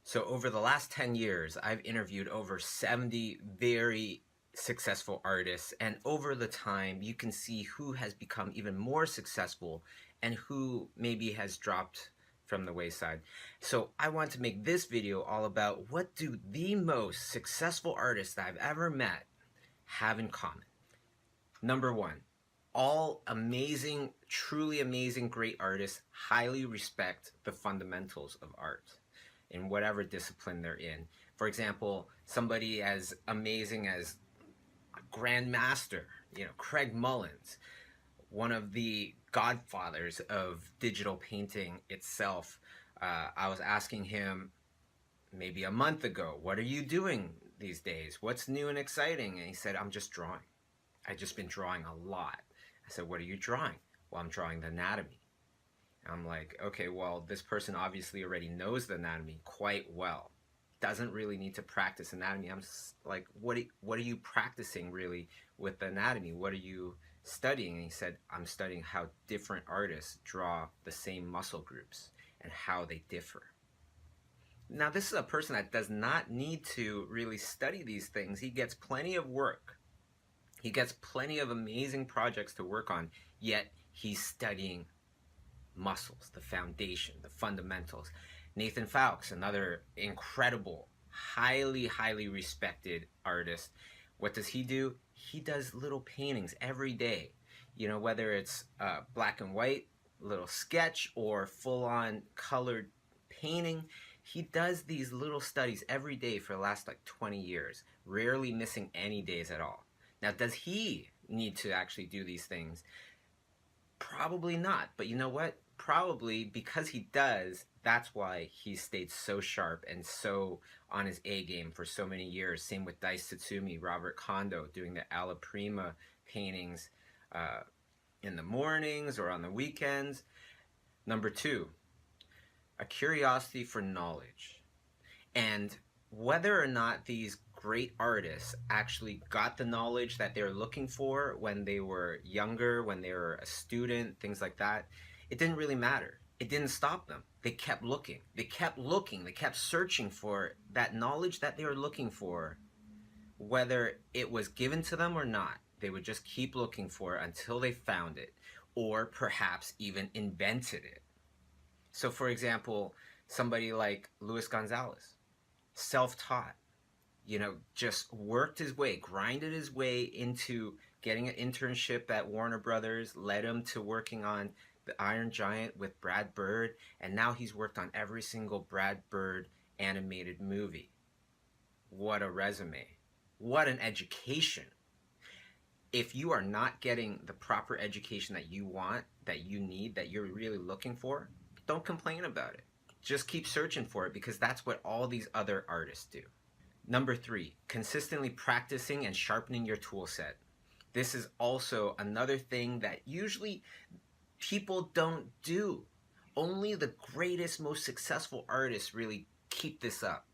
So over the last 10 years, I've interviewed over 70 very successful artists, and over the time, you can see who has become even more successful and who maybe has dropped from the wayside. So I want to make this video all about what do the most successful artists that I've ever met have in common. Number one, all amazing, truly amazing, great artists highly respect the fundamentals of art in whatever discipline they're in. For example, somebody as amazing as Grandmaster, Craig Mullins, one of the godfathers of digital painting itself. I was asking him maybe a month ago, what are you doing these days? What's new and exciting? And he said, I'm just drawing. I've just been drawing a lot. I said, what are you drawing? Well, I'm drawing the anatomy. I'm like, okay, well, this person obviously already knows the anatomy quite well. Doesn't really need to practice anatomy. I'm just like, what are you practicing really with the anatomy? What are you studying? And he said, I'm studying how different artists draw the same muscle groups and how they differ. Now, this is a person that does not need to really study these things. He gets plenty of work. He gets plenty of amazing projects to work on, yet he's studying muscles, the foundation, the fundamentals. Nathan Fowkes, another incredible, highly respected artist. What does he do? He does little paintings every day. Whether it's black and white, little sketch, or full-on colored painting, he does these little studies every day for the last like 20 years, rarely missing any days at all. Now, does he need to actually do these things? Probably not, but you know what? Probably because he does, that's why he stayed so sharp and so on his A game for so many years. Same with Dice Tatsumi, Robert Kondo, doing the Alla Prima paintings in the mornings or on the weekends. Number two, a curiosity for knowledge. And whether or not these great artists actually got the knowledge that they were looking for when they were younger, when they were a student, things like that, it didn't really matter. It didn't stop them. They kept looking. They kept looking. They kept searching for that knowledge that they were looking for, whether it was given to them or not. They would just keep looking for it until they found it, or perhaps even invented it. So, for example, somebody like Luis Gonzalez, self-taught, just worked his way, grinded his way into getting an internship at Warner Brothers, led him to working on The Iron Giant with Brad Bird, and now he's worked on every single Brad Bird animated movie. What a resume. What an education. If you are not getting the proper education that you want, that you need, that you're really looking for, don't complain about it. Just keep searching for it, because that's what all these other artists do. Number three, consistently practicing and sharpening your tool set. This is also another thing that usually people don't do. Only the greatest, most successful artists really keep this up.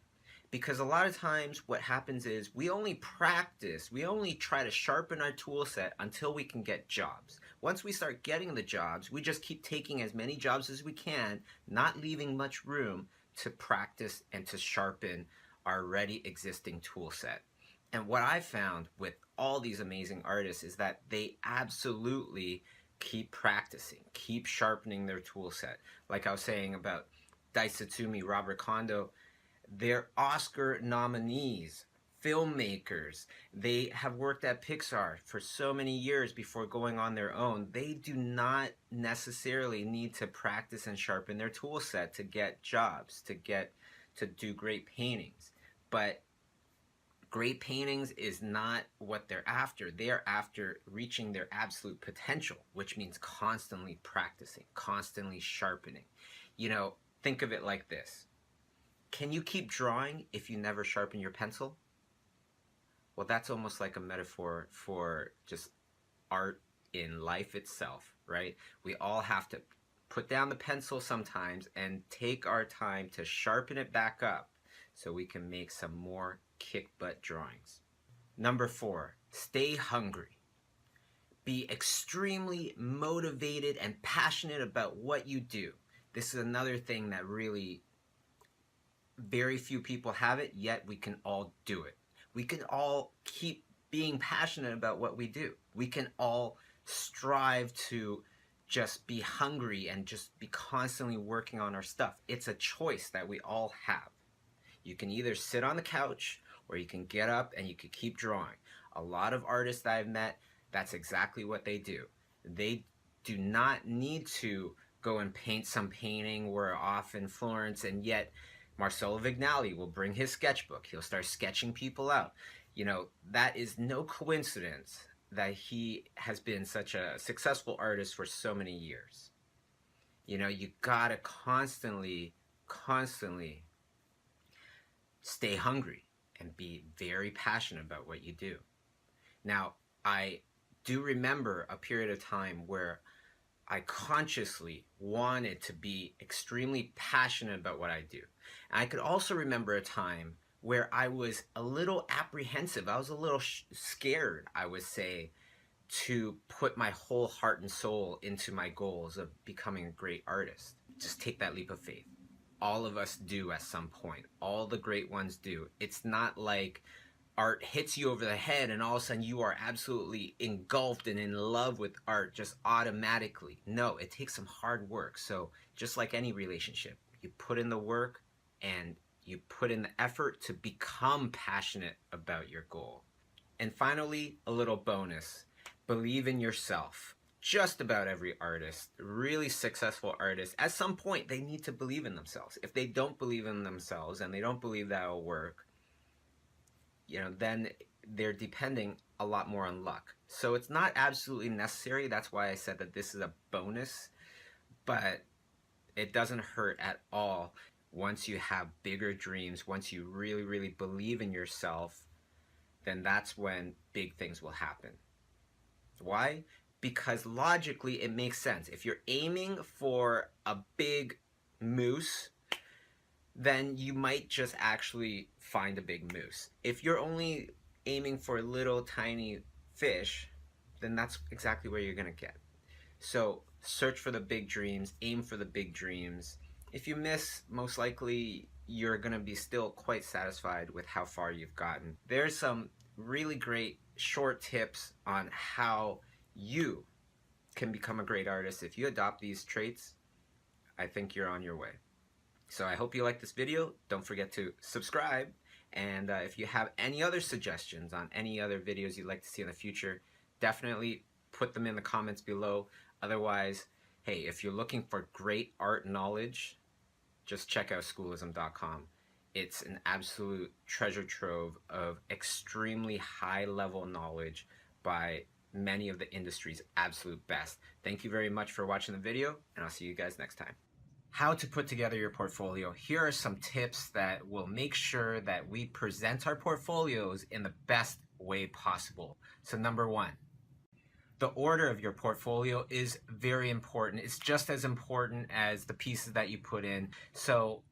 Because a lot of times what happens is we only practice, we only try to sharpen our tool set until we can get jobs. Once we start getting the jobs, we just keep taking as many jobs as we can, not leaving much room to practice and to sharpen our already existing tool set. And what I found with all these amazing artists is that they absolutely keep practicing, keep sharpening their tool set. Like I was saying about Dice Tatsumi, Robert Kondo, they're Oscar nominees, filmmakers. They have worked at Pixar for so many years before going on their own. They do not necessarily need to practice and sharpen their tool set to get jobs, to do great paintings. But great paintings is not what they're after. They're after reaching their absolute potential, which means constantly practicing, constantly sharpening. Think of it like this. Can you keep drawing if you never sharpen your pencil? Well, that's almost like a metaphor for just art in life itself, right? We all have to put down the pencil sometimes and take our time to sharpen it back up so we can make some more kick-butt drawings. Number four, stay hungry. Be extremely motivated and passionate about what you do. This is another thing that really very few people have it, yet we can all do it. We can all keep being passionate about what we do. We can all strive to just be hungry and just be constantly working on our stuff. It's a choice that we all have. You can either sit on the couch or you can get up and you can keep drawing. A lot of artists that I've met, that's exactly what they do. They do not need to go and paint some painting. We're off in Florence, and yet Marcelo Vignali will bring his sketchbook. He'll start sketching people out. You know, that is no coincidence that he has been such a successful artist for so many years. You know, you gotta constantly stay hungry and be very passionate about what you do. Now, I do remember a period of time where I consciously wanted to be extremely passionate about what I do. And I could also remember a time where I was a little apprehensive. I was a little scared, I would say, to put my whole heart and soul into my goals of becoming a great artist. Just take that leap of faith. All of us do at some point. All the great ones do. It's not like art hits you over the head and all of a sudden you are absolutely engulfed and in love with art just automatically. No, it takes some hard work. So just like any relationship, you put in the work and you put in the effort to become passionate about your goal. And finally, a little bonus. Believe in yourself. Just about every artist, really successful artist, at some point they need to believe in themselves. If they don't believe in themselves and they don't believe that will work, you know, then they're depending a lot more on luck. So it's not absolutely necessary. That's why I said that this is a bonus, but it doesn't hurt at all. Once you have bigger dreams, once you really believe in yourself, then that's when big things will happen. Why? Because logically it makes sense. If you're aiming for a big moose, then you might just actually find a big moose. If you're only aiming for little tiny fish, then that's exactly where you're gonna get. So search for the big dreams, aim for the big dreams. If you miss, most likely you're gonna be still quite satisfied with how far you've gotten. There's some really great short tips on how you can become a great artist. If you adopt these traits, I think you're on your way. So I hope you like this video. Don't forget to subscribe. And if you have any other suggestions on any other videos you'd like to see in the future, definitely put them in the comments below. Otherwise, hey, if you're looking for great art knowledge, just check out schoolism.com. It's an absolute treasure trove of extremely high level knowledge by many of the industry's absolute best. Thank you very much for watching the video, and I'll see you guys next time. How to put together your portfolio. Here are some tips that will make sure that we present our portfolios in the best way possible. So number one, the order of your portfolio is very important. It's just as important as the pieces that you put in. So